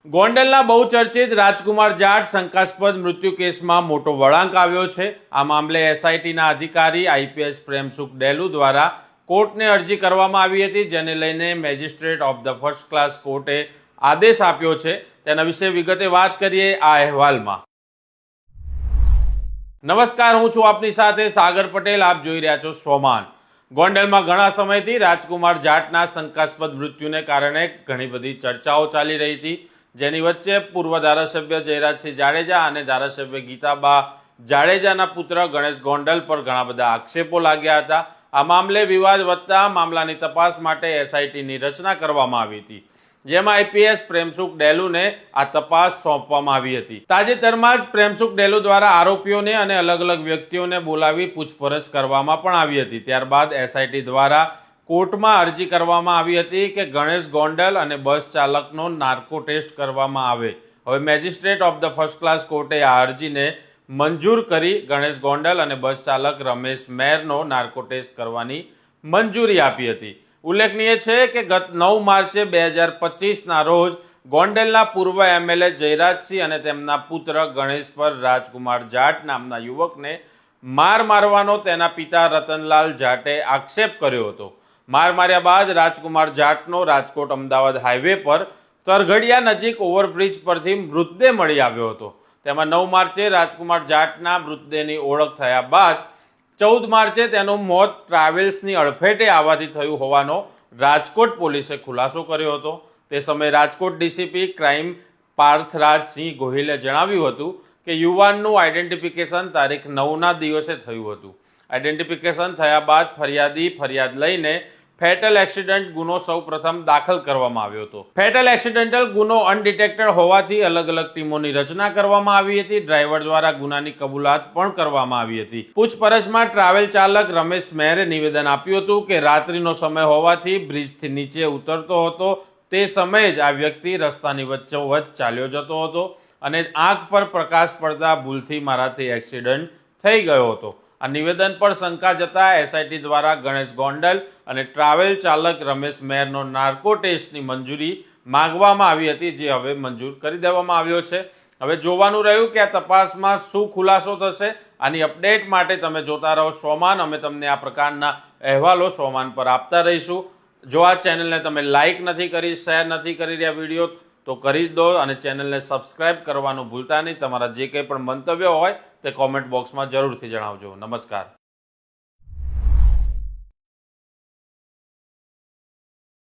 ગોંડલના બહુચર્ચિત રાજકુમાર જાટ શંકાસ્પદ મૃત્યુ કેસમાં મોટો વળાંક આવ્યો છે। આ મામલે એસઆઈટીના અધિકારી આઈપીએસ પ્રેમસુખ ડેલુ દ્વારા કોર્ટને અરજી કરવામાં આવી હતી, જેને લઈને magistrate of the first class કોર્ટે આદેશ આપ્યો છે। તેના વિશે વિગતે વાત કરીએ આ અહેવાલમાં। નમસ્કાર, હું છું આપની સાથે સાગર પટેલ। આપ જોઈ રહ્યા છો સ્વમાન। ગોંડલમાં ઘણા સમયથી રાજકુમાર જાટના શંકાસ્પદ મૃત્યુને કારણે ઘણી બધી ચર્ચાઓ ચાલી રહી હતી, જેની વચ્ચે પૂર્વ ધારાસભ્ય જયરાજસિંહ જાડેજા અને ધારાસભ્ય ગીતાબા જાડેજાના પુત્ર ગણેશ ગોંડલ પર ઘણા બધા આક્ષેપો લાગ્યા હતા। આ મામલે વિવાદ વધતા મામલાની તપાસ માટે એસઆઈટીની રચના કરવામાં આવી હતી, જેમાં આઈપીએસ પ્રેમસુખ ડેલુને આ તપાસ સોંપવામાં આવી હતી। તાજેતરમાં જ પ્રેમસુખ ડેલુ દ્વારા આરોપીઓને અને અલગ અલગ વ્યક્તિઓને બોલાવી પૂછપરછ કરવામાં પણ આવી હતી। ત્યારબાદ એસઆઈટી દ્વારા કોર્ટમાં અરજી કરવામાં આવી હતી કે ગણેશ ગોંડલ અને બસ ચાલકનો નાર્કો ટેસ્ટ કરવામાં આવે। હવે magistrate of the first class કોર્ટે આ અરજીને મંજૂર કરી ગણેશ ગોંડલ અને બસ ચાલક રમેશ મેરનો નાર્કો ટેસ્ટ કરવાની મંજૂરી આપી હતી। ઉલ્લેખનીય છે કે ગત 9 માર્ચે 2025ના રોજ ગોંડલના પૂર્વ એમએલએ જયરાજસિંહ અને તેમના પુત્ર ગણેશ પર રાજકુમાર જાટ નામના યુવકને માર મારવાનો તેના પિતા રતનલાલ જાટે આક્ષેપ કર્યો હતો। માર માર્યા બાદ રાજકુમાર જાટનો રાજકોટ અમદાવાદ હાઈવે પર તરઘડિયા નજીક ઓવરબ્રિજ પરથી મૃતદેહ મળી આવ્યો હતો। તેમાં 9 માર્ચે રાજકુમાર જાટના મૃતદેહની ઓળખ થયા બાદ 14 માર્ચે તેનું મોત ટ્રાવેલ્સની અડફેટે આવવાથી થયું હોવાનો રાજકોટ પોલીસે ખુલાસો કર્યો હતો। તે સમયે રાજકોટ ડીસીપી ક્રાઇમ પાર્થરાજસિંહ ગોહિલે જણાવ્યું હતું કે યુવાનનું આઈડેન્ટિફિકેશન તારીખ 9ના દિવસે થયું હતું। આઈડેન્ટિફિકેશન થયા બાદ ફરિયાદી ફરિયાદ લઈને ફેટલ એક્સિડન્ટ ગુનો સૌપ્રથમ દાખલ કરવામાં આવ્યો હતો। ફેટલ એક્સિડન્ટલ ગુનો અનડિટેક્ટેડ હોવાથી અલગ અલગ ટીમોની રચના કરવામાં આવી હતી। ડ્રાઈવર દ્વારા ગુનાની કબૂલાત પણ કરવામાં આવી હતી। પૂછપરછમાં ટ્રાવેલ ચાલક રમેશ મેરે નિવેદન આપ્યું હતું કે રાત્રિનો સમય હોવાથી બ્રિજથી નીચે ઉતરતો હતો, તે સમયે જ આ વ્યક્તિ રસ્તાની વચ્ચોવચ્ચ ચાલ્યો જતો હતો અને આંખ પર પ્રકાશ પડતા ભૂલથી મારાથી એક્સિડન્ટ થઈ ગયો હતો। આ નિવેદન પર શંકા જતા એસઆઈટી દ્વારા ગણેશ ગોંડલ અને ટ્રાવેલ ચાલક રમેશ મેરનો નાર્કો ટેસ્ટની મંજૂરી માંગવામાં આવી હતી, જે હવે મંજૂર કરી દેવામાં આવ્યો છે। હવે જોવાનું રહ્યું કે આ તપાસમાં શું ખુલાસો થશે। આની અપડેટ માટે તમે જોતા રહો સ્વમાન। અમે તમને આ પ્રકારના અહેવાલો સ્વમાન પર આપતા રહીશું। જો આ ચેનલને તમે લાઇક નથી કરી, શેર નથી કરી રહ્યા વિડીયો, તો કરી દો અને ચેનલને સબસ્ક્રાઇબ કરવાનું ભૂલતા નહીં। તમારા જે કંઈ પણ મંતવ્યો હોય તે કોમેન્ટ બોક્સમાં જરૂરથી જણાવજો। નમસ્કાર।